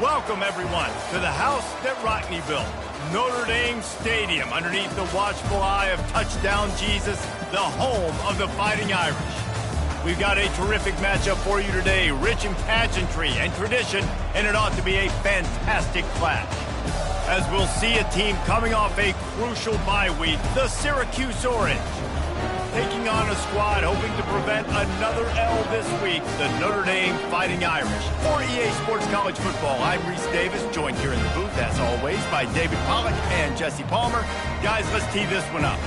Welcome, everyone, to the house that Rockney built, Notre Dame Stadium, underneath the watchful eye of Touchdown Jesus, the home of the Fighting Irish. We've got a terrific matchup for you today, rich in pageantry and tradition, and it ought to be a fantastic clash. As we'll see a team coming off a crucial bye week, the Syracuse Orange, taking on a squad hoping to prevent another L this week, the Notre Dame Fighting Irish. For EA Sports College Football, I'm Reese Davis, joined here in the booth, as always, by David Pollack and Jesse Palmer. Guys, let's tee this one up.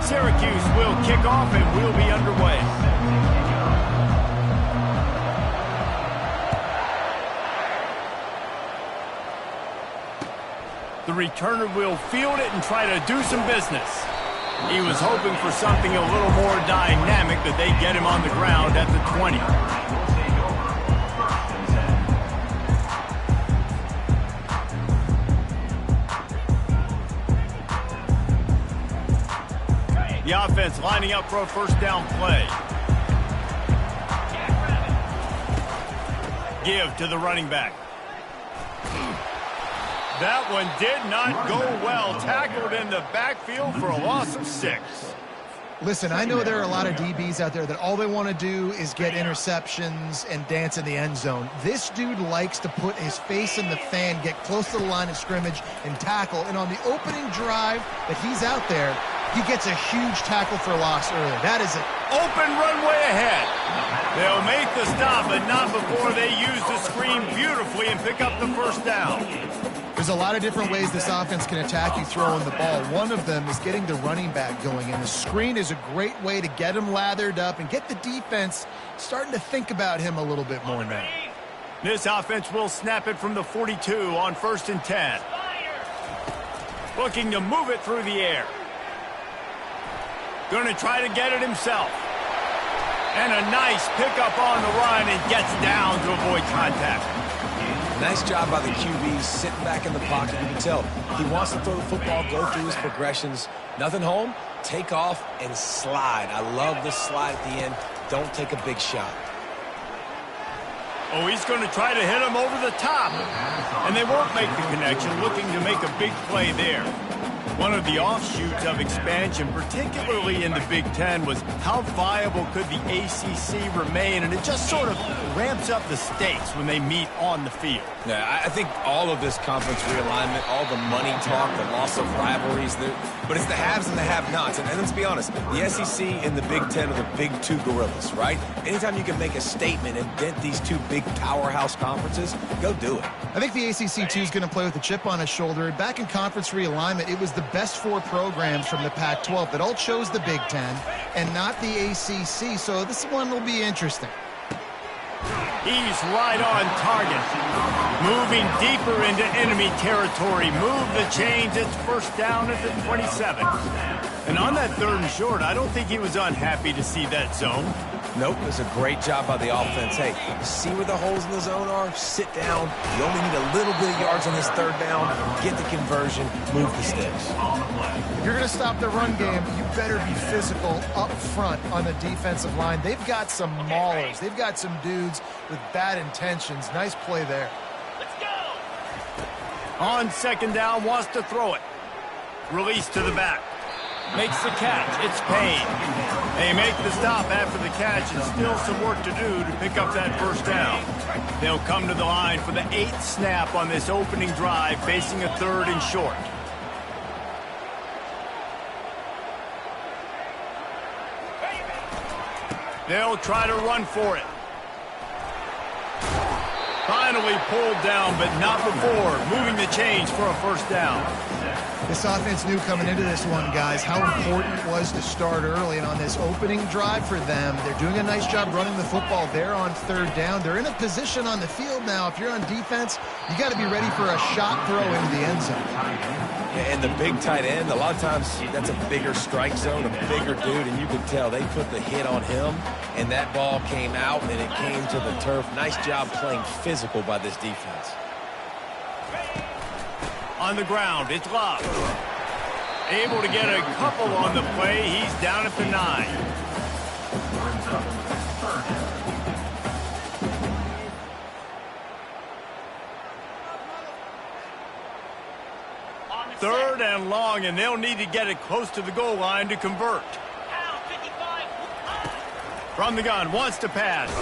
Syracuse will kick off and we'll be underway. The returner will field it and try to do some business. He was hoping for something a little more dynamic, that they get him on the ground at the 20. The offense lining up for a first down play. Give to the running back. That one did not go well. Tackled in the backfield for a loss of 6. Listen, I know there are a lot of DBs out there that all they want to do is get interceptions and dance in the end zone. This dude likes to put his face in the fan, get close to the line of scrimmage, and tackle. And on the opening drive that he's out there, he gets a huge tackle for loss early. That is it. Open runway ahead. They'll make the stop, but not before they use the screen beautifully and pick up the first down. There's a lot of different ways this offense can attack you throwing the ball. One of them is getting the running back going, and the screen is a great way to get him lathered up and get the defense starting to think about him a little bit more now. This offense will snap it from the 42 on 1st and 10. Looking to move it through the air. Going to try to get it himself. And a nice pickup on the run and gets down to avoid contact. Nice job by the QB, sitting back in the pocket. You can tell he wants to throw the football, go through his progressions. Nothing home, take off and slide. I love the slide at the end. Don't take a big shot. Oh, he's going to try to hit him over the top. And they won't make the connection, looking to make a big play there. One of the offshoots of expansion, particularly in the Big Ten, was how viable could the ACC remain, and it just sort of ramps up the stakes when they meet on the field. Yeah, I think all of this conference realignment, all the money talk, the loss of rivalries, but it's the haves and the have-nots. And let's be honest, the SEC and the Big Ten are the big two gorillas, right? Anytime you can make a statement and dent these two big powerhouse conferences, go do it. I think the ACC, too, is going to play with a chip on his shoulder. Back in conference realignment, it was the best 4 programs from the Pac-12 that all chose the Big Ten and not the ACC, so this one will be interesting. He's right on target. Moving deeper into enemy territory. Move the chains. It's first down at the 27. And on that 3rd and short, I don't think he was unhappy to see that zone. Nope, it was a great job by the offense. Hey, see where the holes in the zone are? Sit down. You only need a little bit of yards on this 3rd down. Get the conversion. Move the sticks. If you're going to stop the run game, you better be physical up front on the defensive line. They've got some maulers. They've got some dudes with bad intentions. Nice play there. Let's go. On 2nd down, wants to throw it. Release to the back. Makes the catch. It's Payne. They make the stop after the catch, and still some work to do to pick up that first down. They'll come to the line for the 8th snap on this opening drive, facing a 3rd and short. They'll try to run for it. Finally pulled down, but not before moving the chains for a first down. This offense knew coming into this one, guys, how important it was to start early. And on this opening drive for them, they're doing a nice job running the football. They're on 3rd down. They're in a position on the field now. If you're on defense, you got to be ready for a shot throw into the end zone. And the big tight end, a lot of times that's a bigger strike zone, a bigger dude, and you can tell they put the hit on him, and that ball came out, and it came to the turf. Nice job playing physical by this defense. On the ground, it's Love. Able to get a couple on the play. He's down at the 9. 3rd and long, and they'll need to get it close to the goal line to convert. From the gun, wants to pass.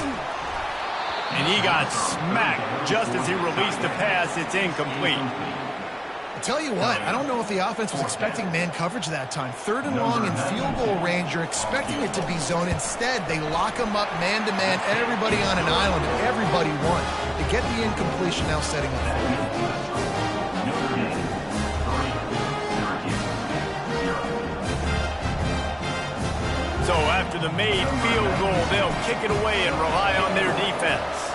And he got smacked just as he released the pass. It's incomplete. I'll tell you what, I don't know if the offense was expecting man coverage that time. 3rd and long in field goal range, you're expecting it to be zone. Instead, they lock them up man-to-man, everybody on an island, and everybody won. To get the incompletion, now setting up. So after the made field goal, they'll kick it away and rely on their defense.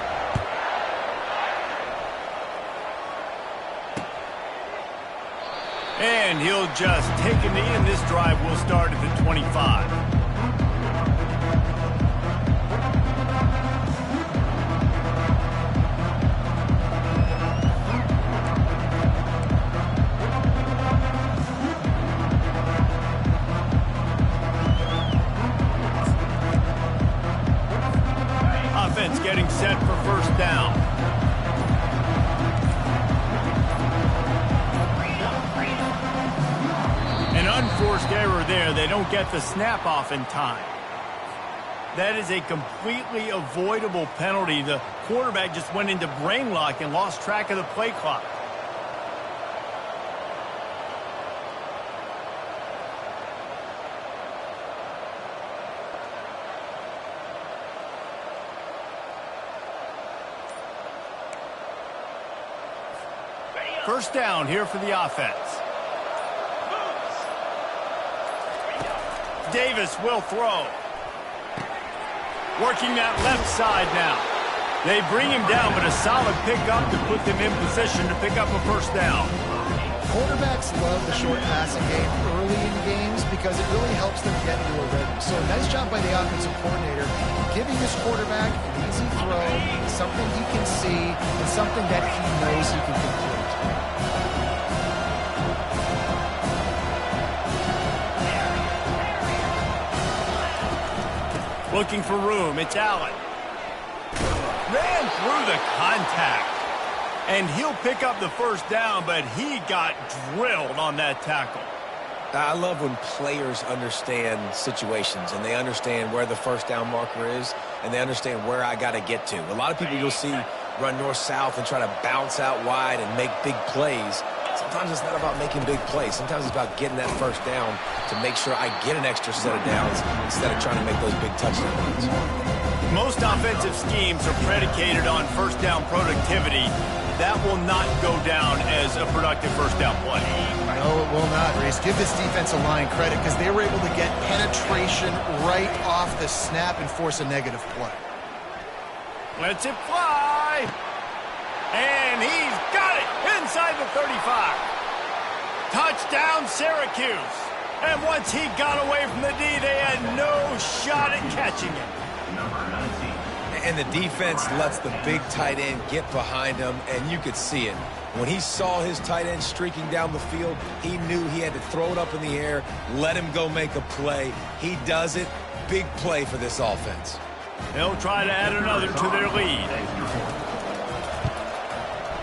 And he'll just take a knee, and this drive will start at the 25. Offense getting set for first down. An unforced error there. They don't get the snap off in time. That is a completely avoidable penalty. The quarterback just went into brain lock and lost track of the play clock. First down here for the offense. Davis will throw. Working that left side now. They bring him down, but a solid pickup to put them in position to pick up a first down. Quarterbacks love the short passing game early in games because it really helps them get into a rhythm. So nice job by the offensive coordinator giving this quarterback an easy throw, something he can see, and something that he knows he can complete. Looking for room, it's Allen. Ran through the contact. And he'll pick up the first down, but he got drilled on that tackle. I love when players understand situations and they understand where the first down marker is and they understand where I got to get to. A lot of people you'll see run north-south and try to bounce out wide and make big plays. Sometimes it's not about making big plays. Sometimes it's about getting that first down to make sure I get an extra set of downs instead of trying to make those big touchdown runs. Most offensive schemes are predicated on first down productivity. That will not go down as a productive first down play. No, it will not, Reese. Give this defensive line credit because they were able to get penetration right off the snap and force a negative play. Lets it fly. And he's got it inside the 35. Touchdown, Syracuse. And once he got away from the D, they had no shot at catching him. And the defense lets the big tight end get behind him, and you could see it. When he saw his tight end streaking down the field, he knew he had to throw it up in the air, let him go make a play. He does it. Big play for this offense. They'll try to add another to their lead.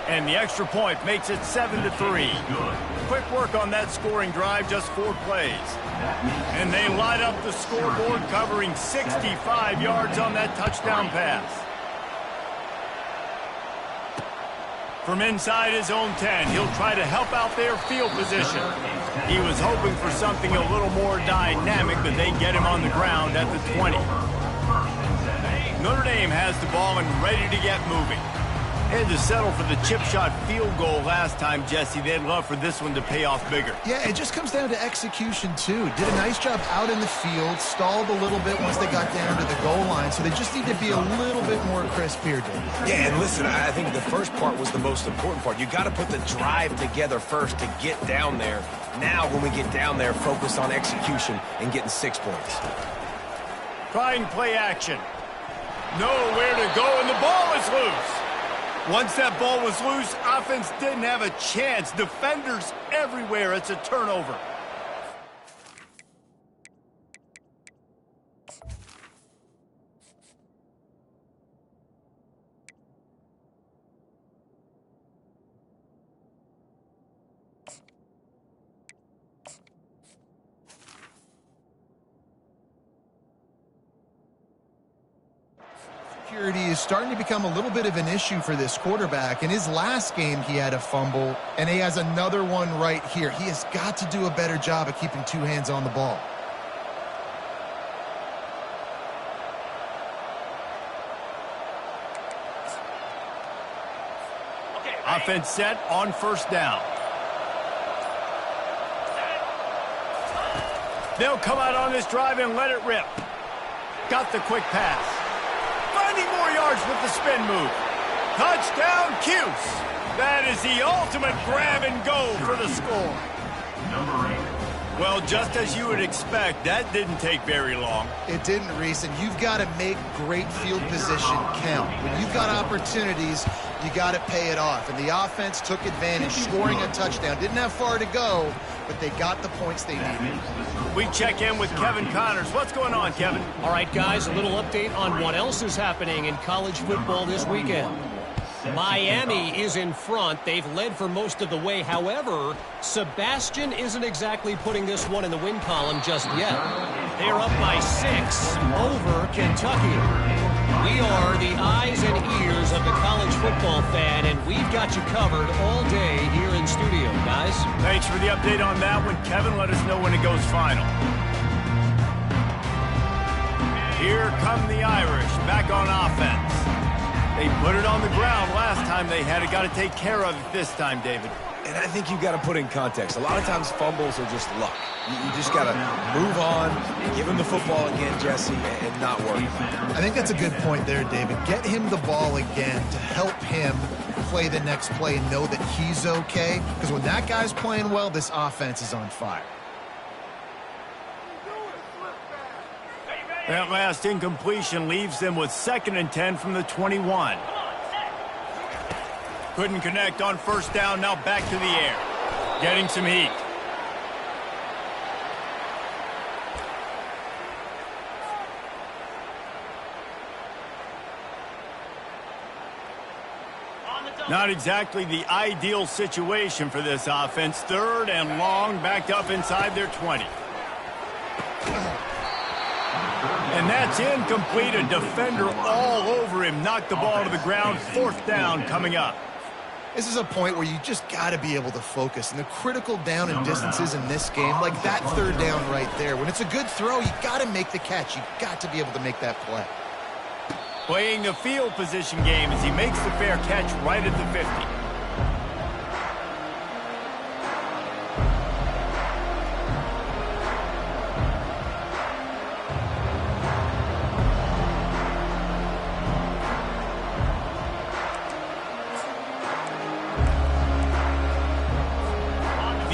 And the extra point makes it 7-3. Quick work on that scoring drive, just 4 plays. And they light up the scoreboard, covering 65 yards on that touchdown pass. From inside his own 10, he'll try to help out their field position. He was hoping for something a little more dynamic, but they get him on the ground at the 20. Notre Dame has the ball and ready to get moving. Had to settle for the chip shot field goal last time, Jesse. They'd love for this one to pay off bigger. Yeah, it just comes down to execution, too. Did a nice job out in the field, stalled a little bit once they got down to the goal line, so they just need to be a little bit more crisp here, Dave. Yeah, and listen, I think the first part was the most important part. You got to put the drive together first to get down there. Now, when we get down there, focus on execution and getting 6 points. Trying play action. Nowhere to go, and the ball is loose. Once that ball was loose, offense didn't have a chance. Defenders everywhere. It's a turnover. Security is starting to become a little bit of an issue for this quarterback. In his last game, he had a fumble, and he has another one right here. He has got to do a better job of keeping two hands on the ball. Offense set on first down. They'll come out on this drive and let it rip. Got the quick pass. Finding more yards with the spin move. Touchdown, Cuse. That is the ultimate grab and go for the score. Well, just as you would expect, that didn't take very long. It didn't, Reese, and you've got to make great field position count. When you've got opportunities, you got to pay it off. And the offense took advantage, scoring a touchdown. Didn't have far to go, but they got the points they needed. We check in with Kevin Connors. What's going on, Kevin? All right, guys, a little update on what else is happening in college football this weekend. Miami is in front. They've led for most of the way. However, Sebastian isn't exactly putting this one in the win column just yet. They're up by 6 over Kentucky. We are the eyes and ears of the college football fan, and we've got you covered all day here in studio, guys. Thanks for the update on that one, Kevin. Let us know when it goes final. Here come the Irish, back on offense. They put it on the ground last time they had it. Got to take care of it this time, David. And I think you've got to put in context. A lot of times fumbles are just luck. You just got to move on, give him the football again, Jesse, and not worry. I think that's a good point there, David. Get him the ball again to help him play the next play and know that he's okay. Because when that guy's playing well, this offense is on fire. That last incompletion leaves them with 2nd and 10 from the 21. Couldn't connect on first down, now back to the air. Getting some heat. Not exactly the ideal situation for this offense. 3rd and long, backed up inside their 20. And that's incomplete. A defender all over him. Knocked the ball to the ground. 4th down coming up. This is a point where you just got to be able to focus. And the critical down and distances in this game, like that 3rd down right there, when it's a good throw, you got to make the catch. You got to be able to make that play. Playing the field position game as he makes the fair catch right at the 50.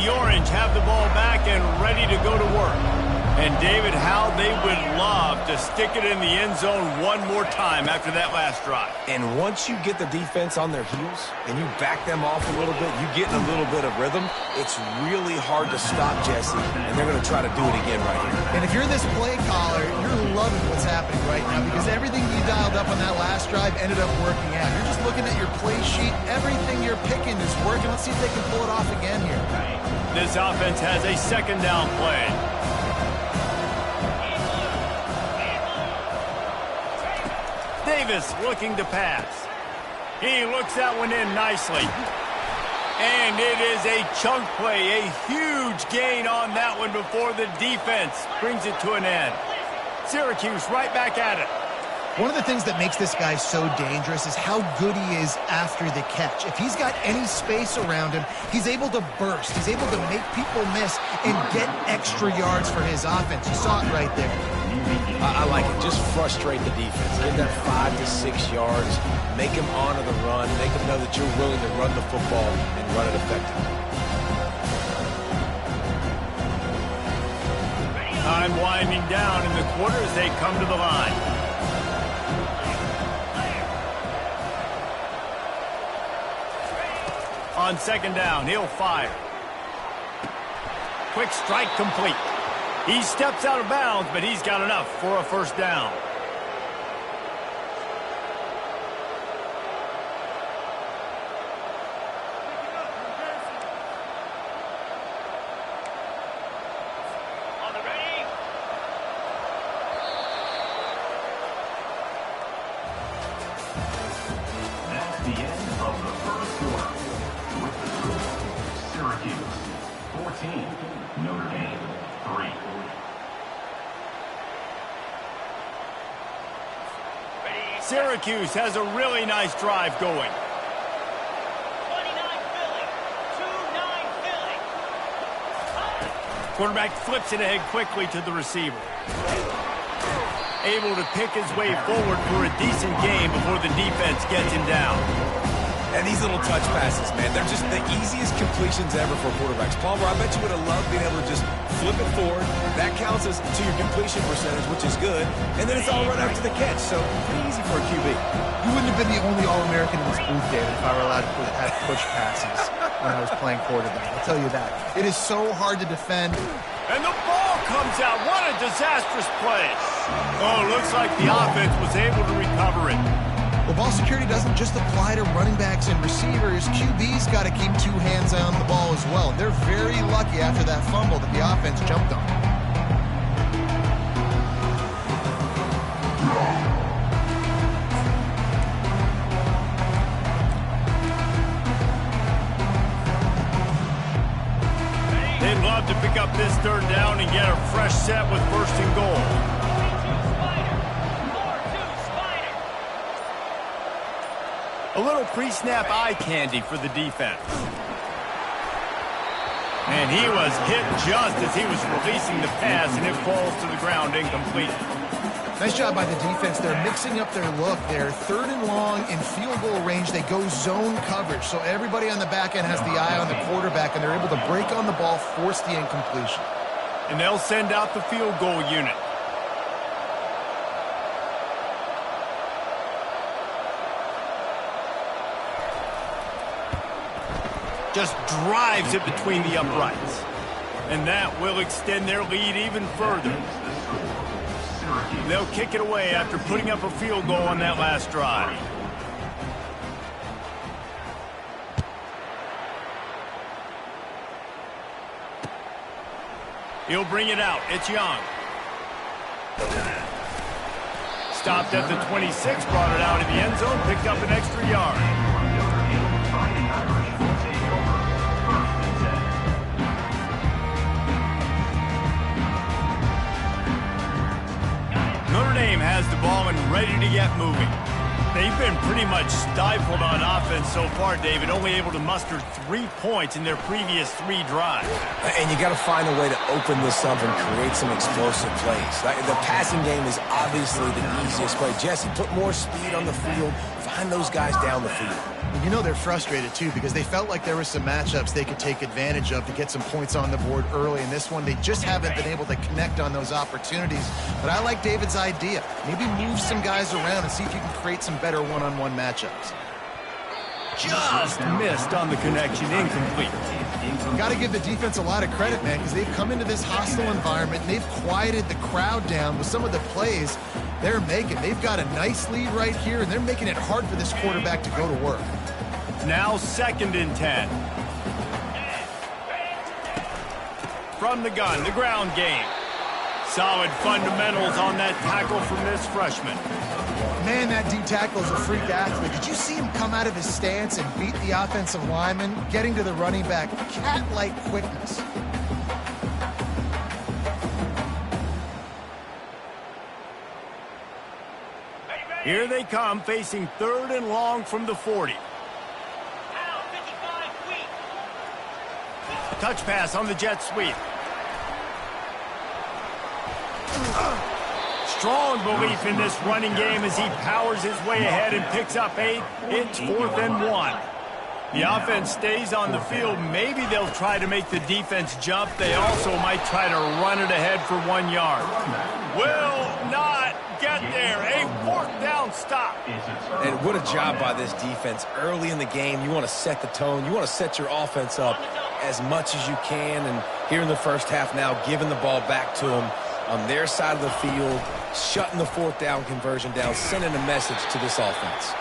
The Orange have the ball back and ready to go to work. And David, how they would love to stick it in the end zone one more time after that last drive. And once you get the defense on their heels and you back them off a little bit, you get in a little bit of rhythm, it's really hard to stop, Jesse, and they're going to try to do it again right here. And if you're this play caller, you're loving what's happening right now because everything you dialed up on that last drive ended up working out. You're just looking at your play sheet. Everything you're picking is working. Let's see if they can pull it off again here. This offense has a 2nd down play. Davis looking to pass. He looks that one in nicely. And it is a chunk play, a huge gain on that one before the defense brings it to an end. Syracuse right back at it. One of the things that makes this guy so dangerous is how good he is after the catch. If he's got any space around him, he's able to burst. He's able to make people miss and get extra yards for his offense. You saw it right there. I like it. Just frustrate the defense. Get that 5 to 6 yards. Make them honor the run. Make them know that you're willing to run the football and run it effectively. Time winding down in the quarter as they come to the line. On 2nd down, he'll fire. Quick strike complete. He steps out of bounds, but he's got enough for a 1st down. the first quarter with the score, Syracuse 14, Notre Dame 3. Syracuse has a really nice drive going. 29 Philly. 2-9 Philly. Quarterback flips it ahead quickly to the receiver. Able to pick his way forward for a decent game before the defense gets him down. And these little touch passes, man, they're just the easiest completions ever for quarterbacks. Palmer, I bet you would have loved being able to just flip it forward. That counts as to your completion percentage, which is good. And then it's all right after the catch, so pretty easy for a QB. You wouldn't have been the only All-American in this booth, David, if I were allowed to have push passes when I was playing quarterback. I'll tell you that. It is so hard to defend. And the ball comes out. What a disastrous play. Oh, looks like the offense was able to recover it. Well, ball security doesn't just apply to running backs and receivers. QB's got to keep two hands on the ball as well. And they're very lucky after that fumble that the offense jumped on. They'd love to pick up this third down and get a fresh set with first and goal. A little pre-snap eye candy for the defense. And he was hit just as he was releasing the pass, and it falls to the ground incomplete. Nice job by the defense. They're mixing up their look. They're third and long in field goal range. They go zone coverage, so everybody on the back end has the eye on the quarterback, and they're able to break on the ball, force the incompletion. And they'll send out the field goal unit. Just drives it between the uprights. And that will extend their lead even further. They'll kick it away after putting up a field goal on that last drive. He'll bring it out. It's Young. Stopped at the 26, brought it out in the end zone, picked up an extra yard. Notre Dame has the ball and ready to get moving. They've been pretty much stifled on offense so far, David, only able to muster 3 points in their previous 3 drives. And you got to find a way to open this up and create some explosive plays. The passing game is obviously the easiest way. Jesse, put more speed on the field. Find those guys down the field. You know they're frustrated, too, because they felt like there were some matchups they could take advantage of to get some points on the board early. In this one, they just haven't been able to connect on those opportunities. But I like David's idea. Maybe move some guys around and see if you can create some better one-on-one matchups. Just missed on the connection, incomplete. Got to give the defense a lot of credit, man, because they've come into this hostile environment and they've quieted the crowd down with some of the plays they're making. They've got a nice lead right here, and they're making it hard for this quarterback to go to work. Now 2nd and 10. From the gun, the ground game. Solid fundamentals on that tackle from this freshman. Man, that D tackle is a freak athlete. Did you see him come out of his stance and beat the offensive lineman, getting to the running back? Cat-like quickness. Here they come, facing 3rd and long from the 40. Touch pass on the jet sweep. Strong belief in this running game as he powers his way ahead and picks up 8. It's 4th and 1. The offense stays on the field. Maybe they'll try to make the defense jump. They also might try to run it ahead for 1 yard. Will not get there. A 4th down stop. And what a job by this defense. Early in the game, you want to set the tone. You want to set your offense up as much as you can. And here in the first half now, giving the ball back to them on their side of the field, shutting the 4th down conversion down, sending a message to this offense.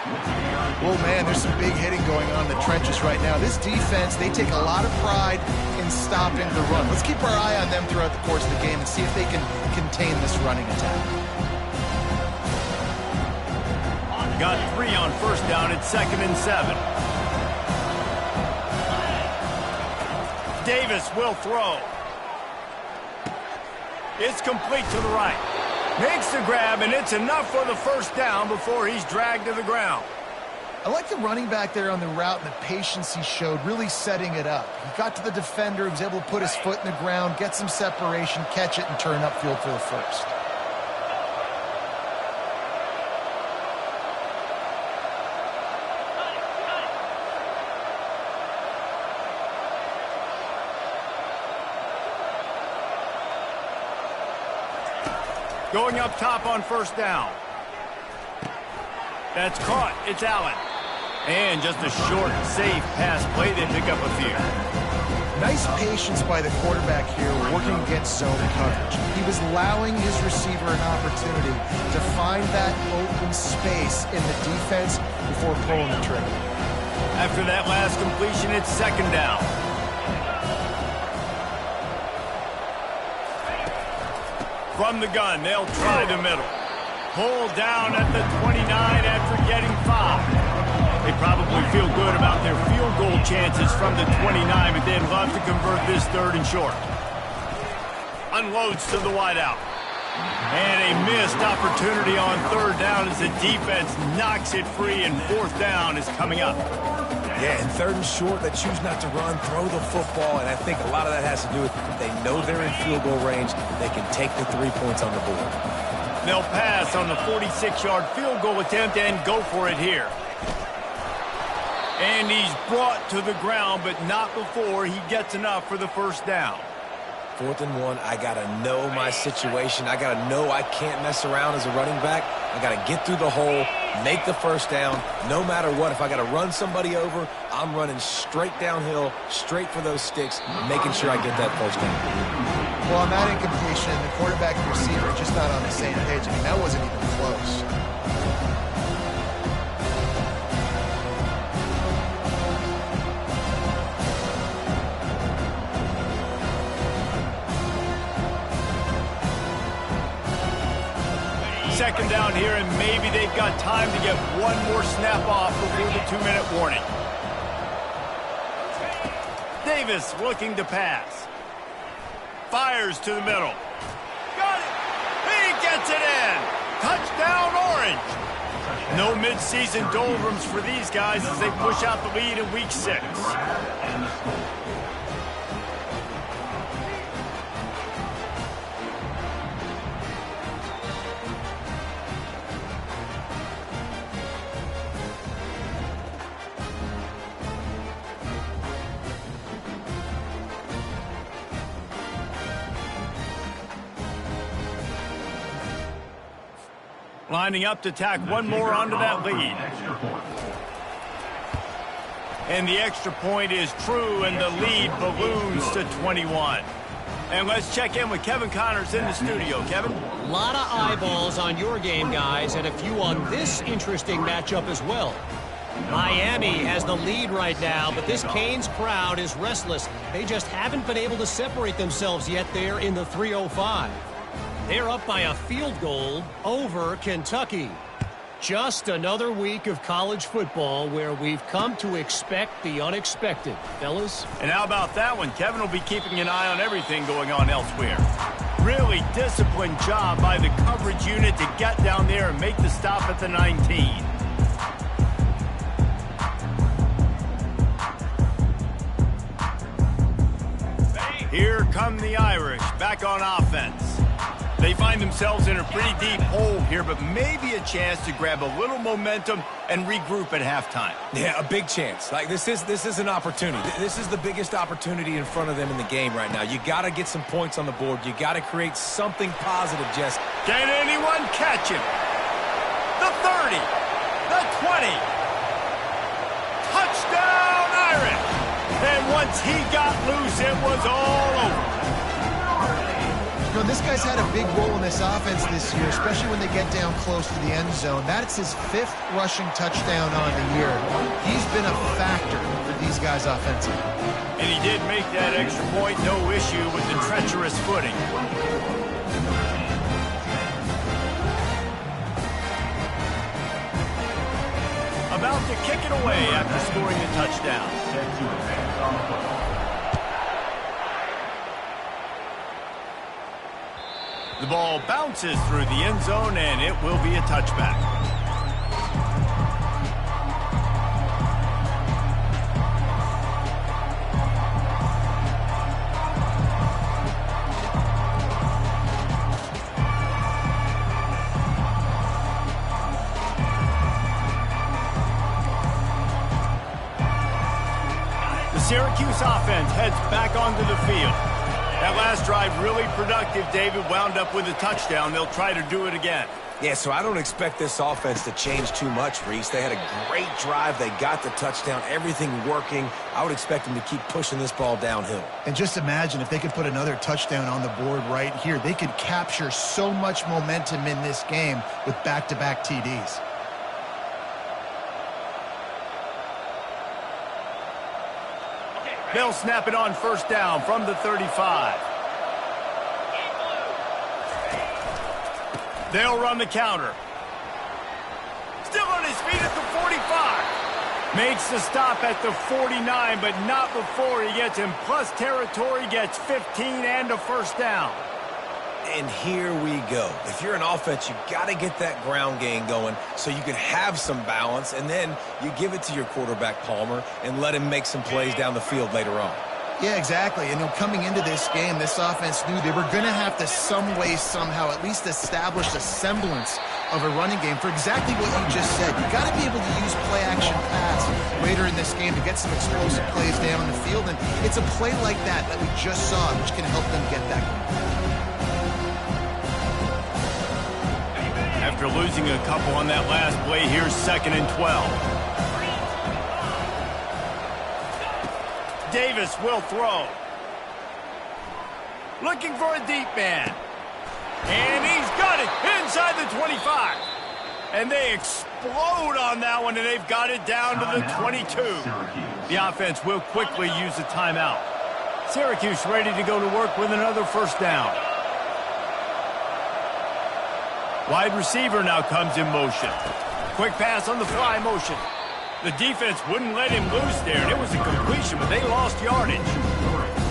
Well, man, there's some big hitting going on in the trenches right now. This defense, they take a lot of pride in stopping the run. Let's keep our eye on them throughout the course of the game and see if they can contain this running attack. Got 3 on 1st down at 2nd and 7. Davis will throw. It's complete to the right. Makes the grab, and it's enough for the first down before he's dragged to the ground. I like the running back there on the route and the patience he showed, really setting it up. He got to the defender, he was able to put his foot in the ground, get some separation, catch it, and turn upfield for the first. Going up top on first down. That's caught. It's Allen. And just a short, safe pass play. They pick up a few. Nice patience by the quarterback here working against zone coverage. He was allowing his receiver an opportunity to find that open space in the defense before pulling the trigger. After that last completion, it's second down. From the gun, they'll try the middle. Pulled down at the 29 after getting 5. They probably feel good about their field goal chances from the 29, but they'd love to convert this third and short. Unloads to the wideout. And a missed opportunity on third down as the defense knocks it free, and fourth down is coming up. Yeah, and third and short, they choose not to run, throw the football, and I think a lot of that has to do with they know they're in field goal range. They can take the 3 points on the board. They'll pass on the 46-yard field goal attempt and go for it here. And he's brought to the ground, but not before he gets enough for the first down. 4th and 1, I got to know my situation. I got to know I can't mess around as a running back. I got to get through the hole, make the first down, no matter what. If I got to run somebody over, I'm running straight downhill, straight for those sticks, making sure I get that first down. Well, on that incompletion, the quarterback and receiver are just not on the same page. I mean, that wasn't even close. Second down here, and maybe they've got time to get one more snap off before the 2-minute warning. Davis looking to pass. Fires to the middle. Got it! He gets it in! Touchdown, Orange! No midseason doldrums for these guys as they push out the lead in Week 6. Lining up to tack one more onto that lead. And the extra point is true, and the lead balloons to 21. And let's check in with Kevin Connors in the studio. Kevin? A lot of eyeballs on your game, guys, and a few on this interesting matchup as well. Miami has the lead right now, but this Canes crowd is restless. They just haven't been able to separate themselves yet there in the 305. They're up by a field goal over Kentucky. Just another week of college football where we've come to expect the unexpected, fellas. And how about that one? Kevin will be keeping an eye on everything going on elsewhere. Really disciplined job by the coverage unit to get down there and make the stop at the 19. Here come the Irish back on offense. They find themselves in a pretty deep hole here, but maybe a chance to grab a little momentum and regroup at halftime. Yeah, a big chance. Like this is an opportunity. This is the biggest opportunity in front of them in the game right now. You got to get some points on the board. You got to create something positive, Jess. Can anyone catch him? The 30, the 20. Touchdown, Irish! And once he got loose, it was all over. You know, this guy's had a big role in this offense this year, especially when they get down close to the end zone. That's his 5th rushing touchdown on the year. He's been a factor for these guys offensively. And he did make that extra point, no issue with the treacherous footing. About to kick it away after scoring the touchdown. The ball bounces through the end zone, and it will be a touchback. The Syracuse offense heads back onto the field. That last drive really productive. David wound up with a touchdown. They'll try to do it again. Yeah, so I don't expect this offense to change too much, Reese. They had a great drive. They got the touchdown. Everything working. I would expect them to keep pushing this ball downhill. And just imagine if they could put another touchdown on the board right here. They could capture so much momentum in this game with back-to-back TDs. They'll snap it on first down from the 35. They'll run the counter. Still on his feet at the 45. Makes the stop at the 49, but not before he gets in plus territory, gets 15 and a first down. And here we go. If you're an offense, you got to get that ground game going so you can have some balance, and then you give it to your quarterback, Palmer, and let him make some plays down the field later on. Yeah, exactly. And coming into this game, this offense knew they were going to have to some way, somehow, at least establish a semblance of a running game for exactly what you just said. You got to be able to use play-action pass later in this game to get some explosive plays down the field, and it's a play like that we just saw, which can help them get that going. After losing a couple on that last play, here's 2nd and 12. Davis will throw. Looking for a deep man. And he's got it inside the 25. And they explode on that one, and they've got it down to the 22. The offense will quickly use a timeout. Syracuse ready to go to work with another first down. Wide receiver now comes in motion. Quick pass on the fly motion. The defense wouldn't let him loose there, and it was a completion, but they lost yardage.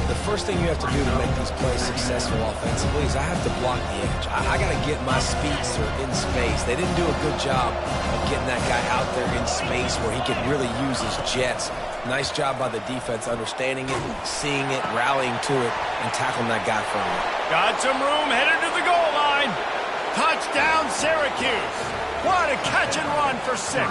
The first thing you have to do to make these plays successful offensively is I have to block the edge. I got to get my speedster in space. They didn't do a good job of getting that guy out there in space where he could really use his jets. Nice job by the defense understanding it, seeing it, rallying to it, and tackling that guy for him. Got some room, headed to the goal line. Touchdown, Syracuse. What a catch and run for 6.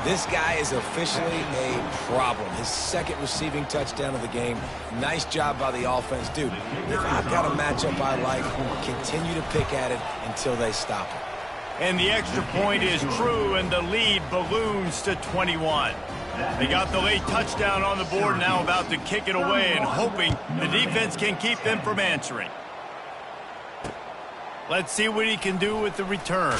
This guy is officially a problem. His 2nd receiving touchdown of the game. Nice job by the offense. Dude, if I've got a matchup I like, continue to pick at it until they stop it. And the extra point is true, and the lead balloons to 21. They got the late touchdown on the board, now about to kick it away and hoping the defense can keep them from answering. Let's see what he can do with the return.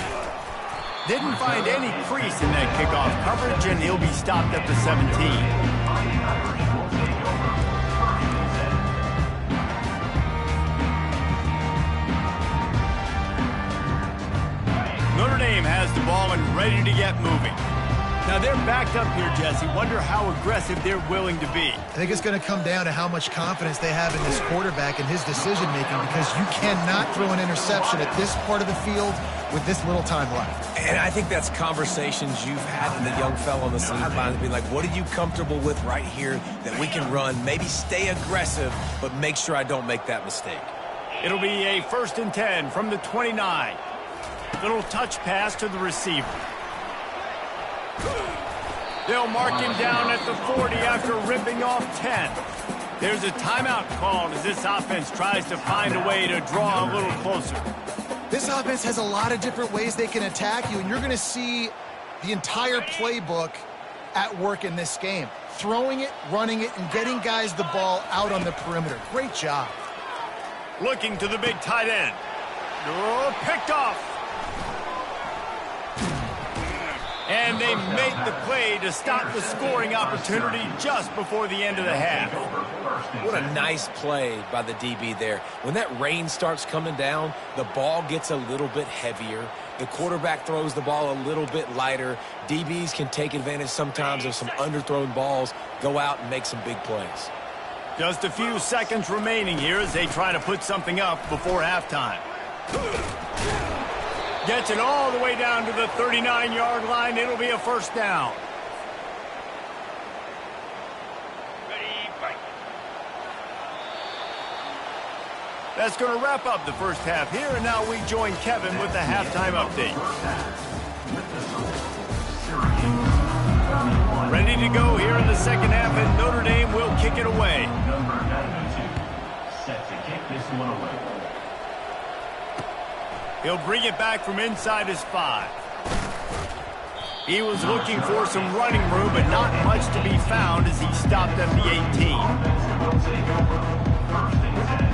Didn't find any crease in that kickoff coverage, and he'll be stopped at the 17. Notre Dame has the ball and ready to get moving. Now they're backed up here, Jesse. Wonder how aggressive they're willing to be. I think it's going to come down to how much confidence they have in this quarterback and his decision-making, because you cannot throw an interception at this part of the field with this little time left. And I think that's conversations you've had with the young fellow on the sidelines, being like, what are you comfortable with right here that we can run? Maybe stay aggressive, but make sure I don't make that mistake. It'll be a 1st and 10 from the 29. Little touch pass to the receiver. They'll mark him down at the 40 after ripping off 10. There's a timeout called as this offense tries to find a way to draw a little closer. This offense has a lot of different ways they can attack you, and you're going to see the entire playbook at work in this game. Throwing it, running it, and getting guys the ball out on the perimeter. Great job. Looking to the big tight end. Oh, picked off. And they make the play to stop the scoring opportunity just before the end of the half. What a nice play by the DB there. When that rain starts coming down, the ball gets a little bit heavier. The quarterback throws the ball a little bit lighter. DBs can take advantage sometimes of some underthrown balls, go out and make some big plays. Just a few seconds remaining here as they try to put something up before halftime. Gets it all the way down to the 39-yard line. It'll be a first down. That's going to wrap up the first half here, and now we join Kevin with the halftime update. Ready to go here in the second half, and Notre Dame will kick it away. Number 92, set to kick this one away. He'll bring it back from inside his 5. He was looking for some running room, but not much to be found as he stopped at the 18. First and 10.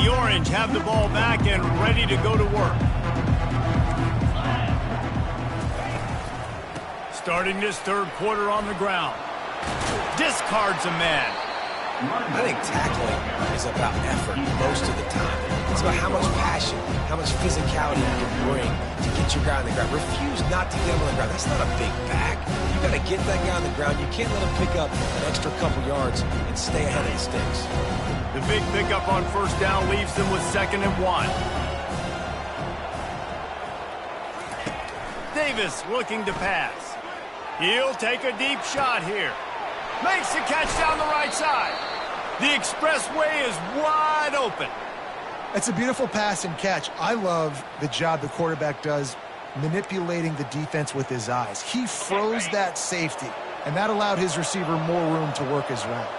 The Orange have the ball back and ready to go to work. Starting this third quarter on the ground. Discards a man. I think tackling is about effort most of the time. It's about how much passion, how much physicality you can bring to get your guy on the ground. Refuse not to get him on the ground. That's not a big back. You got to get that guy on the ground. You can't let him pick up an extra couple yards and stay ahead of the sticks. The big pickup on first down leaves them with 2nd and 1. Davis looking to pass. He'll take a deep shot here. Makes the catch down the right side. The expressway is wide open. It's a beautiful pass and catch. I love the job the quarterback does manipulating the defense with his eyes. He froze that safety, and that allowed his receiver more room to work his route.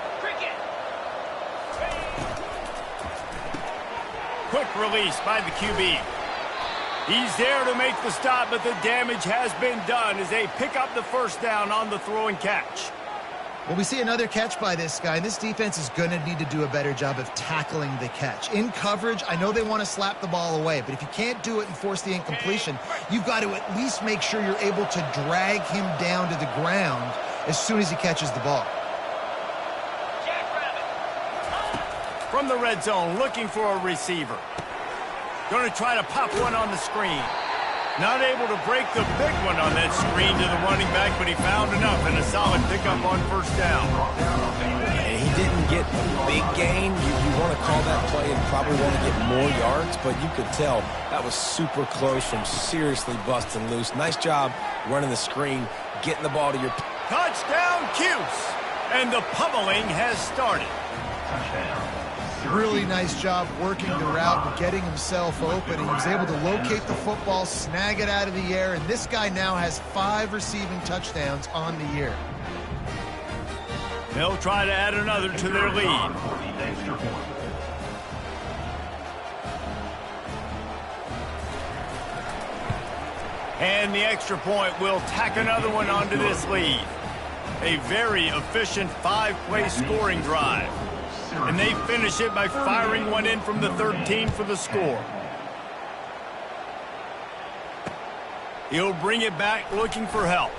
Quick release by the QB. He's there to make the stop, but the damage has been done as they pick up the first down on the throw and catch. Well, we see another catch by this guy. This defense is going to need to do a better job of tackling the catch. In coverage, I know they want to slap the ball away, but if you can't do it and force the incompletion, you've got to at least make sure you're able to drag him down to the ground as soon as he catches the ball. From the red zone, looking for a receiver. Going to try to pop one on the screen. Not able to break the big one on that screen to the running back, but he found enough and a solid pickup on first down. And he didn't get a big gain. You want to call that play and probably want to get more yards, but you could tell that was super close from seriously busting loose. Nice job running the screen, getting the ball to your... Touchdown, Cuse! And the pummeling has started. Really nice job working the route and getting himself open. He was able to locate the football, snag it out of the air, and this guy now has 5 receiving touchdowns on the year. They'll try to add another to their lead. And the extra point will tack another one onto this lead. A very efficient 5-play scoring drive. And they finish it by firing one in from the 13 for the score. He'll bring it back looking for help.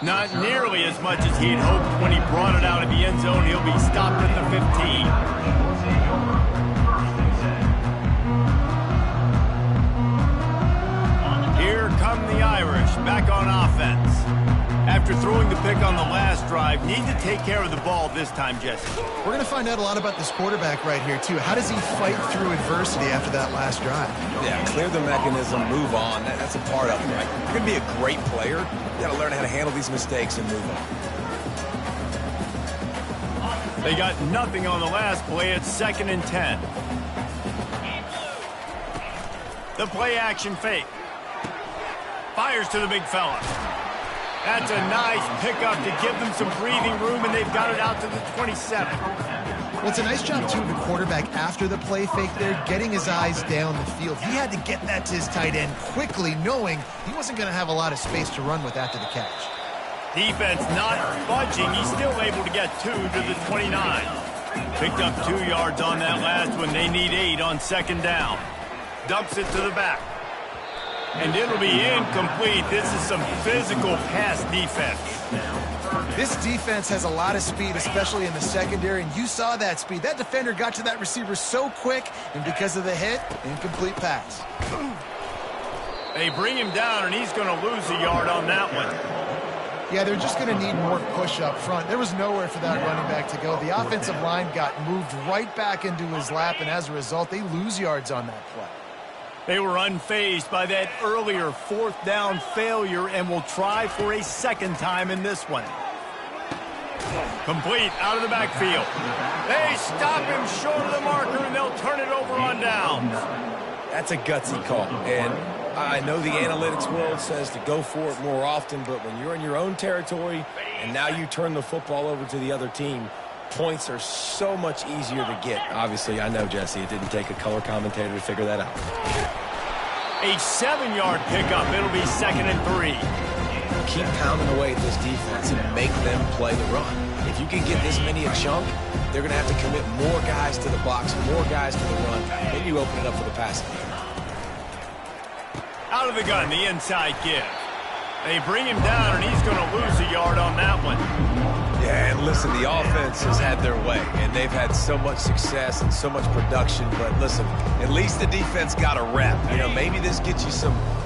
Not nearly as much as he'd hoped when he brought it out of the end zone. He'll be stopped at the 15. Here come the Irish back on offense. After throwing the pick on the last drive, need to take care of the ball this time, Jesse. We're going to find out a lot about this quarterback right here, too. How does he fight through adversity after that last drive? Yeah, clear the mechanism, move on. That's a part of it, right? You're going to be a great player. You got to learn how to handle these mistakes and move on. They got nothing on the last play. It's 2nd and 10. The play action fake. Fires to the big fella. That's a nice pickup to give them some breathing room, and they've got it out to the 27. Well, it's a nice job, too, of the quarterback after the play fake there, getting his eyes down the field. He had to get that to his tight end quickly, knowing he wasn't going to have a lot of space to run with after the catch. Defense not budging. He's still able to get 2 to the 29. Picked up 2 yards on that last one. They need 8 on 2nd down. Dumps it to the back. And it'll be incomplete. This is some physical pass defense. This defense has a lot of speed, especially in the secondary, and you saw that speed. That defender got to that receiver so quick, and because of the hit, incomplete pass. They bring him down, and he's going to lose a yard on that one. Yeah, they're just going to need more push up front. There was nowhere for that running back to go. The offensive line got moved right back into his lap, and as a result, they lose yards on that play. They were unfazed by that earlier fourth down failure and will try for a second time in this one. Complete out of the backfield. They stop him short of the marker, and they'll turn it over on downs. That's a gutsy call. And I know the analytics world says to go for it more often, but when you're in your own territory and now you turn the football over to the other team, points are so much easier to get. Obviously, I know, Jesse, it didn't take a color commentator to figure that out. A 7-yard pickup. It'll be 2nd and 3. Keep pounding away at this defense and make them play the run. If you can get this many a chunk, they're going to have to commit more guys to the box, more guys to the run. Then you open it up for the passing game. Out of the gun, the inside give. They bring him down, and he's going to lose a yard on that one. Yeah, and listen, the offense has had their way, and they've had so much success and so much production. But listen, at least the defense got a rep. You know, maybe this gets you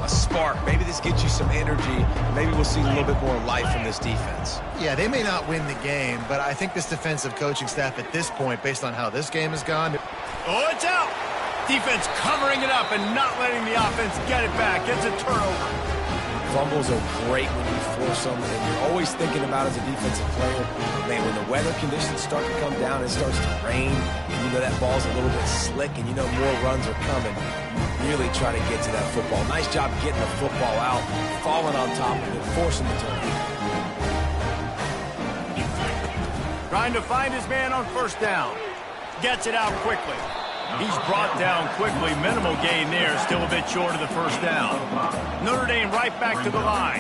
a spark. Maybe this gets you some energy. Maybe we'll see a little bit more life from this defense. Yeah, they may not win the game, but I think this defensive coaching staff at this point, based on how this game has gone. Oh, it's out. Defense covering it up and not letting the offense get it back. It's a turnover. Fumbles are great when you force them, and you're always thinking about as a defensive player, man, when the weather conditions start to come down, it starts to rain, and you know that ball's a little bit slick, and you know more runs are coming, you really try to get to that football. Nice job getting the football out, falling on top of it, forcing the turnover. Trying to find his man on first down. Gets it out quickly. He's brought down quickly. Minimal gain there. Still a bit short of the first down. Notre Dame right back to the line.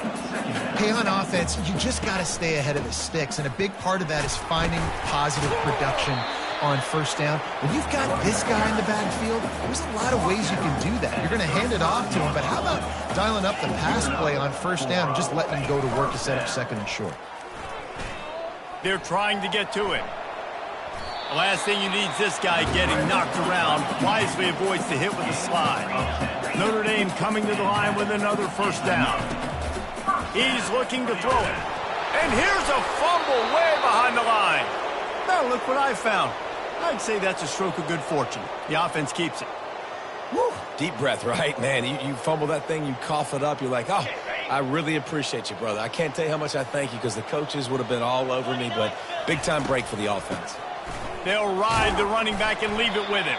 Hey, on offense, you just got to stay ahead of the sticks, and a big part of that is finding positive production on first down. When you've got this guy in the backfield, there's a lot of ways you can do that. You're going to hand it off to him, but how about dialing up the pass play on first down and just letting him go to work to set up 2nd and short? They're trying to get to it. The last thing you need is this guy getting knocked around. Wisely avoids the hit with the slide. Notre Dame coming to the line with another first down. He's looking to throw it. And here's a fumble way behind the line. Now look what I found. I'd say that's a stroke of good fortune. The offense keeps it. Woo. Deep breath, right? Man, you fumble that thing, you cough it up, you're like, oh, I really appreciate you, brother. I can't tell you how much I thank you because the coaches would have been all over me, but big-time break for the offense. They'll ride the running back and leave it with him.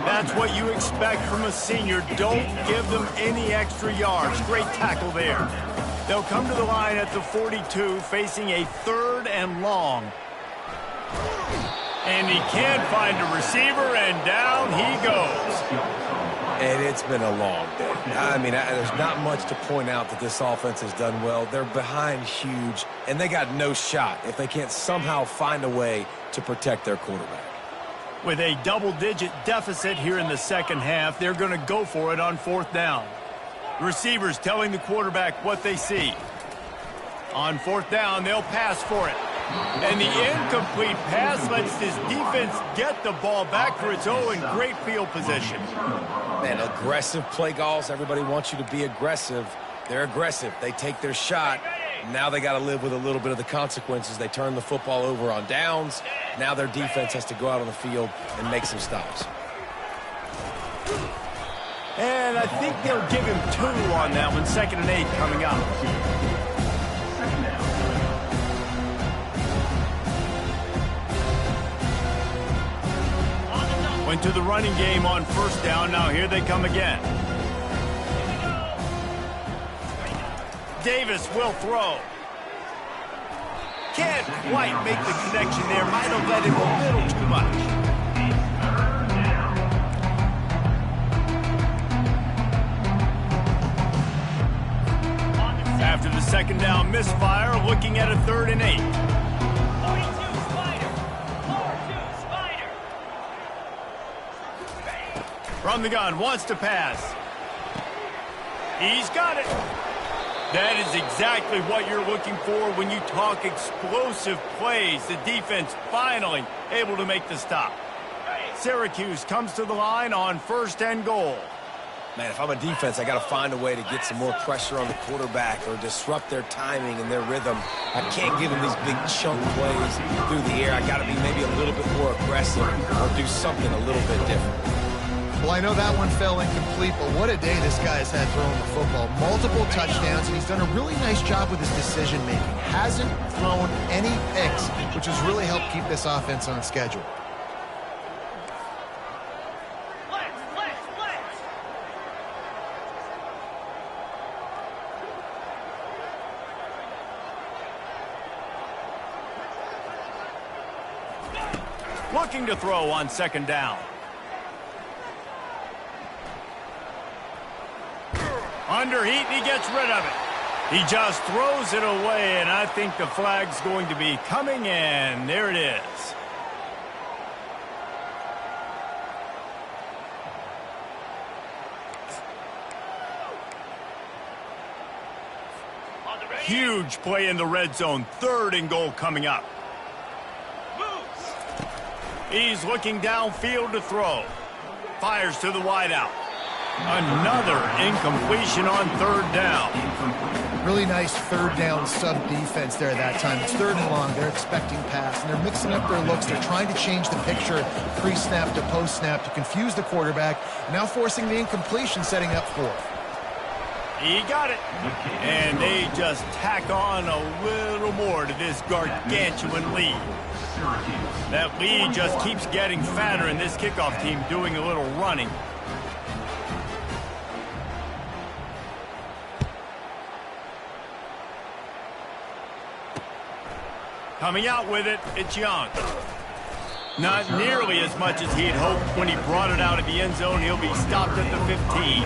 That's what you expect from a senior. Don't give them any extra yards. Great tackle there. They'll come to the line at the 42, facing a 3rd and long. And he can't find a receiver, and down he goes. And it's been a long day. I mean, there's not much to point out that this offense has done well. They're behind huge, and they got no shot if they can't somehow find a way to protect their quarterback. With a double-digit deficit here in the second half, they're going to go for it on 4th down. Receivers telling the quarterback what they see. On 4th down, they'll pass for it. And the incomplete pass lets this defense get the ball back for its own in great field position. Man, aggressive play calls. Everybody wants you to be aggressive. They're aggressive. They take their shot. Now they got to live with a little bit of the consequences. They turn the football over on downs. Now their defense has to go out on the field and make some stops. And I think they'll give him 2 on that one. 2nd and 8 coming up. Went to the running game on first down. Now here they come again. Davis will throw. Can't quite make the connection there. Might have let him a little too much. After the 2nd down misfire, looking at a 3rd and 8. From the gun, wants to pass. He's got it. That is exactly what you're looking for when you talk explosive plays. The defense finally able to make the stop. Syracuse comes to the line on 1st and goal. Man, if I'm a defense, I got to find a way to get some more pressure on the quarterback or disrupt their timing and their rhythm. I can't give them these big chunk plays through the air. I got to be maybe a little bit more aggressive or do something a little bit different. Well, I know that one fell incomplete, but what a day this guy has had throwing the football. Multiple touchdowns, and he's done a really nice job with his decision-making. Hasn't thrown any picks, which has really helped keep this offense on schedule. Looking to throw on 2nd down. Under heat, and he gets rid of it. He just throws it away, and I think the flag's going to be coming in. There it is. Huge play in the red zone. 3rd and goal coming up. He's looking downfield to throw. Fires to the wideout. Another incompletion on 3rd down. Really nice 3rd down sub-defense there that time. It's 3rd and long. They're expecting pass, and they're mixing up their looks. They're trying to change the picture pre-snap to post-snap to confuse the quarterback, now forcing the incompletion, setting up 4th. He got it. And they just tack on a little more to this gargantuan lead. That lead just keeps getting fatter, and this kickoff team doing a little running. Coming out with it, it's Young. Not nearly as much as he'd hoped when he brought it out of the end zone. He'll be stopped at the 15.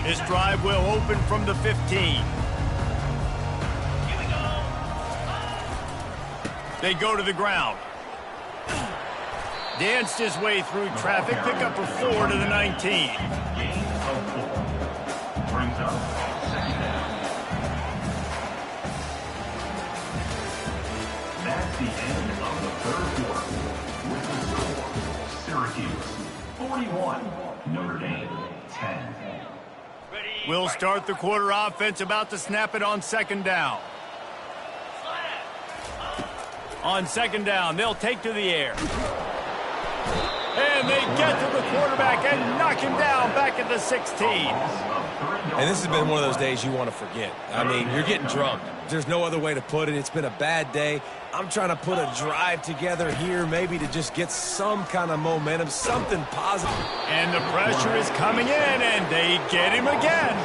This drive will open from the 15. They go to the ground. Danced his way through traffic. Pick up a 4 to the 19. That's the end of the 3rd quarter. With the score, Syracuse 41, Notre Dame 10. We'll start the quarter offense, about to snap it on 2nd down. On 2nd down, they'll take to the air. And they get to the quarterback and knock him down back at the 16. And this has been one of those days you want to forget. I mean, you're getting drunk. There's no other way to put it. It's been a bad day. I'm trying to put a drive together here, maybe to just get some kind of momentum, something positive. And the pressure is coming in, and they get him again.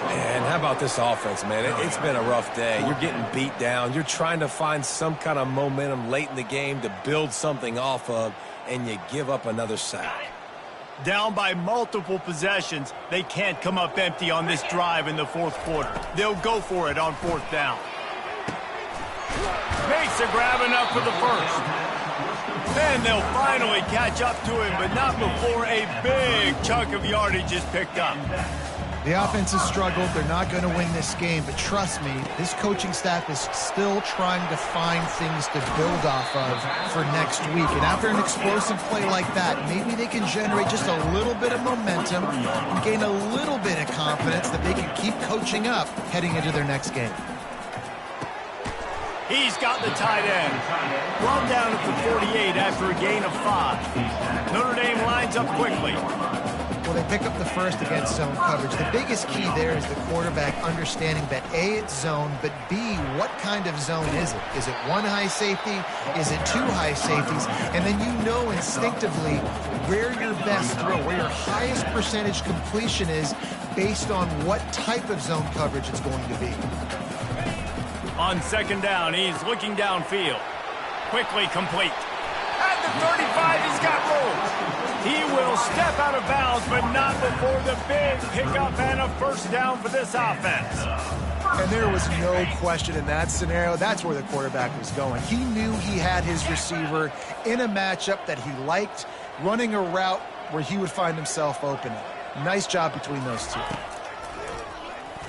Man, how about this offense, man? It's been a rough day. You're getting beat down. You're trying to find some kind of momentum late in the game to build something off of, and you give up another sack. Down by multiple possessions, they can't come up empty on this drive in the 4th quarter. They'll go for it on 4th down. Makes a grab enough for the 1st. And they'll finally catch up to him, but not before a big chunk of yardage is picked up. The offense has struggled. They're not going to win this game, but trust me, this coaching staff is still trying to find things to build off of for next week. And after an explosive play like that, maybe they can generate just a little bit of momentum and gain a little bit of confidence that they can keep coaching up heading into their next game. He's got the tight end. Brought down at the 48 after a gain of 5. Notre Dame lines up quickly. Well, they pick up the 1st against zone coverage. The biggest key there is the quarterback understanding that A, it's zone, but B, what kind of zone is it? Is it 1 high safety? Is it 2 high safeties? And then you know instinctively where your best throw, where your highest percentage completion is based on what type of zone coverage it's going to be. On 2nd down, he's looking downfield. Quickly complete. At the 35, he's got room. He will step out of bounds, but not before the big pickup and a 1st down for this offense. And there was no question in that scenario. That's where the quarterback was going. He knew he had his receiver in a matchup that he liked, running a route where he would find himself open. Nice job between those two.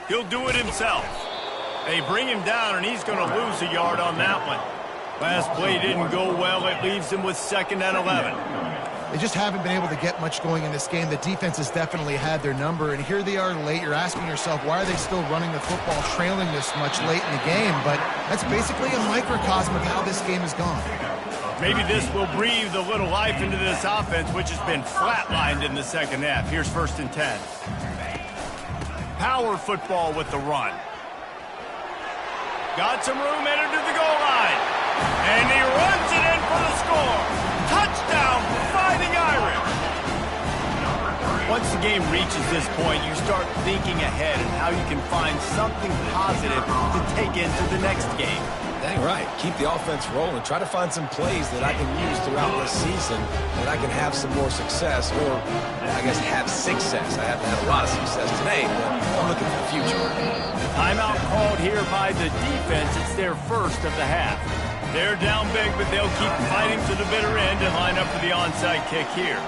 He'll do it himself. They bring him down, and he's going to lose a yard on that one. Last play didn't go well. It leaves him with 2nd and 11. They just haven't been able to get much going in this game. The defense has definitely had their number, and here they are late. You're asking yourself, why are they still running the football, trailing this much late in the game? But that's basically a microcosm of how this game has gone. Maybe this will breathe a little life into this offense, which has been flatlined in the second half. Here's 1st and 10. Power football with the run. Got some room, entered to the goal line. And he runs it in for the score. Touchdown, Fighting Irish. Once the game reaches this point, you start thinking ahead and how you can find something positive to take into the next game. Dang right. Keep the offense rolling. Try to find some plays that I can use throughout this season that I can have some more success, or I guess have success. I haven't had a lot of success today, but I'm looking for the future. Timeout called here by the defense. It's their first of the half. They're down big, but they'll keep fighting to the bitter end and line up for the onside kick here.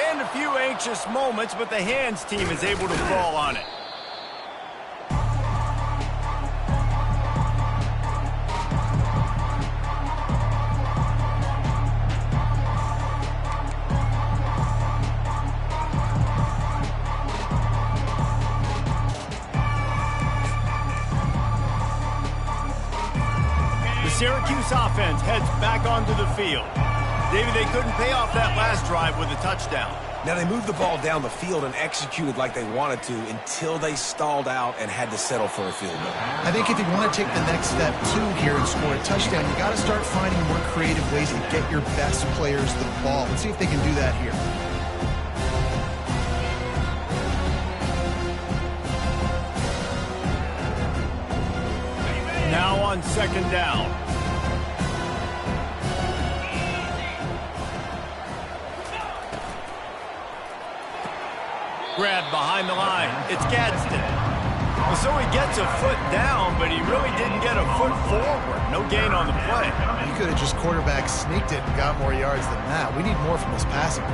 And a few anxious moments, but the hands team is able to fall on it. Syracuse offense heads back onto the field. David, they couldn't pay off that last drive with a touchdown. Now, they moved the ball down the field and executed like they wanted to until they stalled out and had to settle for a field goal. I think if you want to take the next step, too, here and score a touchdown, you got to start finding more creative ways to get your best players the ball. Let's see if they can do that here. Now on 2nd down. Grabbed behind the line. It's Gadsden. Well, so he gets a foot down, but he really didn't get a foot forward. No gain on the play. He could have just quarterback sneaked it and got more yards than that. We need more from this passing.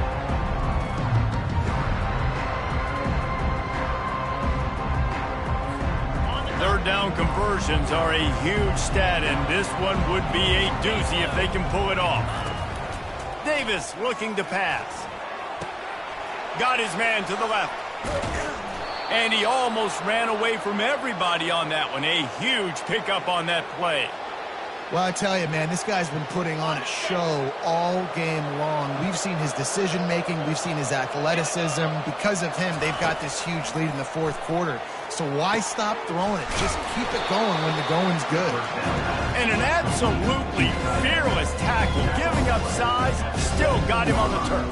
Third down conversions are a huge stat, and this one would be a doozy if they can pull it off. Davis looking to pass. Got his man to the left. And he almost ran away from everybody on that one. A huge pickup on that play. Well, I tell you, man, this guy's been putting on a show all game long. We've seen his decision-making. We've seen his athleticism. Because of him, they've got this huge lead in the 4th quarter. So why stop throwing it? Just keep it going when the going's good. And an absolutely fearless tackle, giving up size, still got him on the turf.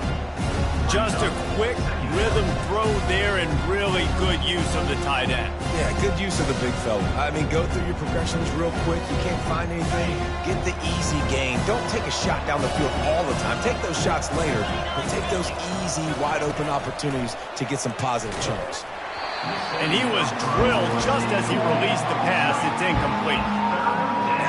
Just a quick rhythm throw there and really good use of the tight end. Yeah, good use of the big fella. I mean, go through your progressions real quick. You can't find anything. Get the easy gain. Don't take a shot down the field all the time. Take those shots later, but take those easy, wide-open opportunities to get some positive chunks. And he was drilled just as he released the pass. It's incomplete.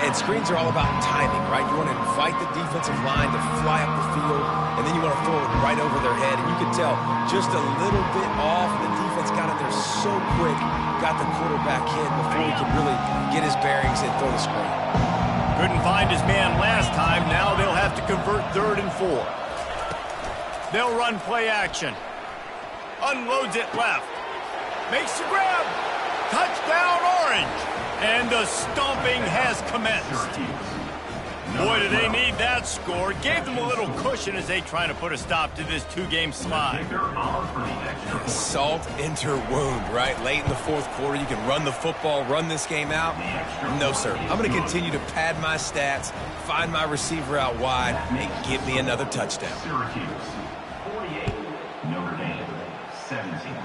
And screens are all about timing, right? You want to invite the defensive line to fly up the field, and then you want to throw it right over their head. And you can tell just a little bit off. The defense got it there so quick, got the quarterback hit before he could really get his bearings and throw the screen. Couldn't find his man last time. Now they'll have to convert 3rd and 4. They'll run play action. Unloads it left. Makes the grab. Touchdown, Orange. And the stomping has commenced. Boy, do they need that score. Gave them a little cushion as they try to put a stop to this 2-game slide. Salt into wound, right? Late in the 4th quarter, you can run the football, run this game out. No, sir. I'm going to continue to pad my stats, find my receiver out wide, and get me another touchdown. Syracuse, 48. Notre Dame, 17.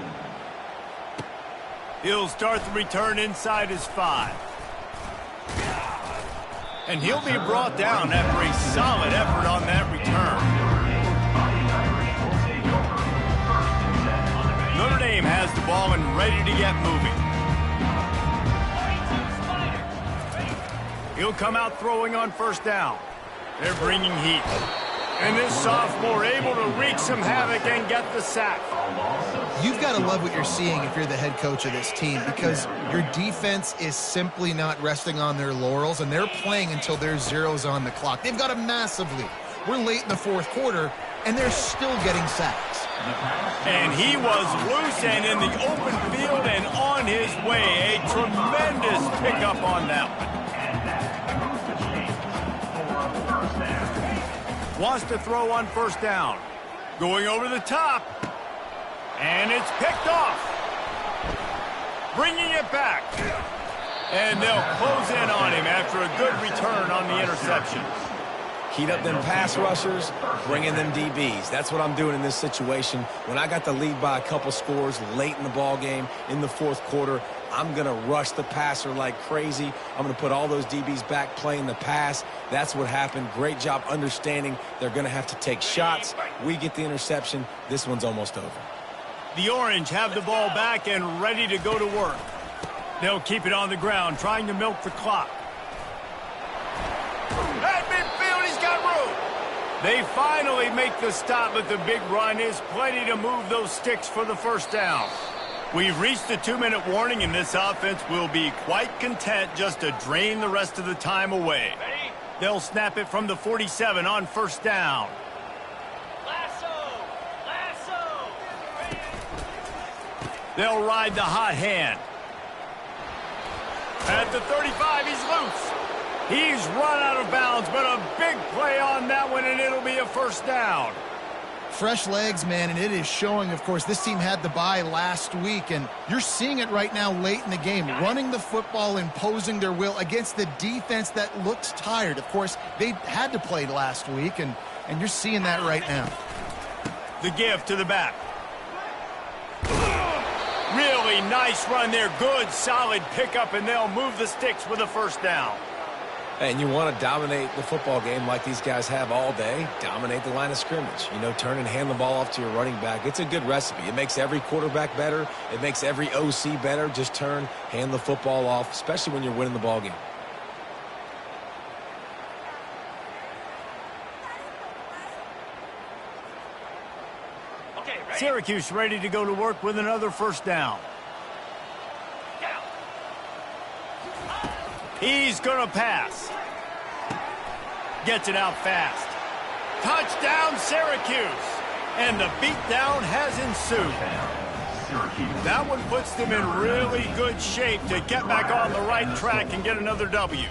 He'll start the return inside his 5. And he'll be brought down after a solid effort on that return. Notre Dame has the ball and ready to get moving. He'll come out throwing on 1st down. They're bringing heat. And this sophomore able to wreak some havoc and get the sack. You've got to love what you're seeing if you're the head coach of this team, because your defense is simply not resting on their laurels, and they're playing until there's zeros on the clock. They've got a massive lead. We're late in the fourth quarter, and they're still getting sacks. And he was loose and in the open field and on his way. A tremendous pickup on that one. Wants to throw on first down. Going over the top. And it's picked off. Bringing it back. And they'll close in on him after a good return on the interception. Heat up them pass rushers, bring in them DBs. That's what I'm doing in this situation. When I got the lead by a couple scores late in the ball game, in the fourth quarter, I'm going to rush the passer like crazy. I'm going to put all those DBs back playing the pass. That's what happened. Great job understanding they're going to have to take shots. We get the interception. This one's almost over. The Orange have the ball back and ready to go to work. They'll keep it on the ground, trying to milk the clock. At midfield, he's got room. They finally make the stop, but the big run is plenty to move those sticks for the first down. We've reached the 2-minute warning, and this offense will be quite content just to drain the rest of the time away. They'll snap it from the 47 on first down. Lasso! They'll ride the hot hand. At the 35, he's loose. He's run out of bounds, but a big play on that one, and it'll be a first down. Fresh legs, man, and it is showing, of course, this team had the bye last week, and you're seeing it right now late in the game, running the football, imposing their will against the defense that looks tired. Of course, they had to play last week, and you're seeing that right now. The give to the back. Really nice run there. Good, solid pickup, and they'll move the sticks with a first down. And you want to dominate the football game like these guys have all day. Dominate the line of scrimmage. You know, turn and hand the ball off to your running back. It's a good recipe. It makes every quarterback better. It makes every OC better. Just turn, hand the football off, especially when you're winning the ball game. Okay, ready? Syracuse ready to go to work with another first down. Down. He's going to pass. Gets it out fast. Touchdown, Syracuse. And the beatdown has ensued. That one puts them in really good shape to get back on the right track and get another W.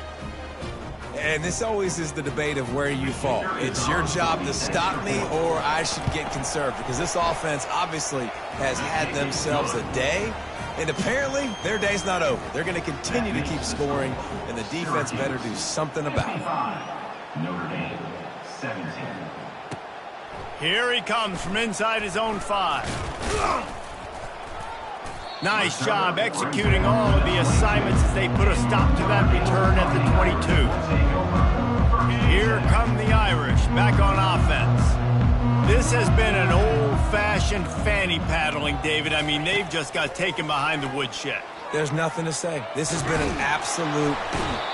And this always is the debate of where you fall. It's your job to stop me, or I should get conserved, because this offense obviously has had themselves a day, and apparently their day's not over. They're going to continue to keep scoring, and the defense better do something about it. Notre Dame, 17. Here he comes from inside his own 5. Nice job executing all of the assignments as they put a stop to that return at the 22. Here come the Irish back on offense. This has been an old-fashioned fanny paddling, David. I mean, they've just got taken behind the woodshed. There's nothing to say. This has been an absolute...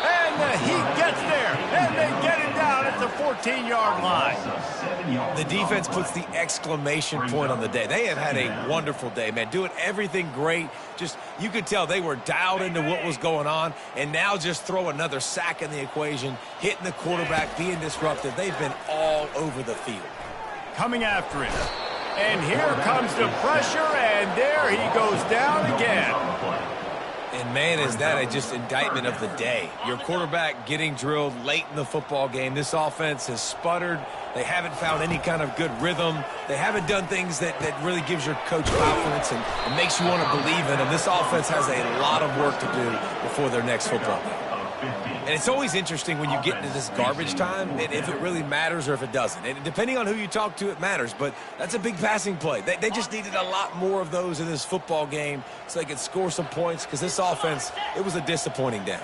And the Heat gets there, and they get it down at the 14-yard line. The defense puts the exclamation point on the day. They have had a wonderful day, man. Doing everything great. Just, you could tell they were dialed into what was going on, and now just throw another sack in the equation, hitting the quarterback, being disruptive. They've been all over the field. Coming after him. And here comes the pressure, and there he goes down again. And, man, is that just indictment of the day. Your quarterback getting drilled late in the football game. This offense has sputtered. They haven't found any kind of good rhythm. They haven't done things that really gives your coach confidence and makes you want to believe in them. This offense has a lot of work to do before their next football game. And it's always interesting when you get into this garbage time, and if it really matters or if it doesn't. And depending on who you talk to, it matters. But that's a big passing play. They just needed a lot more of those in this football game so they could score some points, because this offense, it was a disappointing day.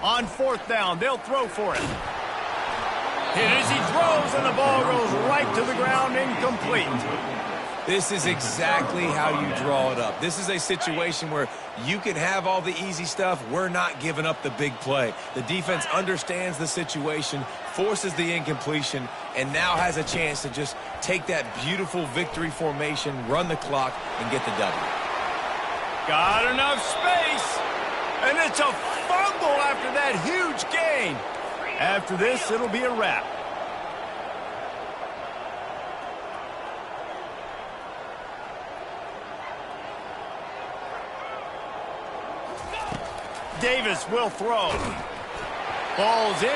On 4th down, they'll throw for it. And as he throws, and the ball goes right to the ground, incomplete. This is exactly how you draw it up. This is a situation where you can have all the easy stuff. We're not giving up the big play. The defense understands the situation, forces the incompletion, and now has a chance to just take that beautiful victory formation, run the clock, and get the W. Got enough space. And it's a fumble after that huge gain. After this, it'll be a wrap. Davis will throw. Ball's in.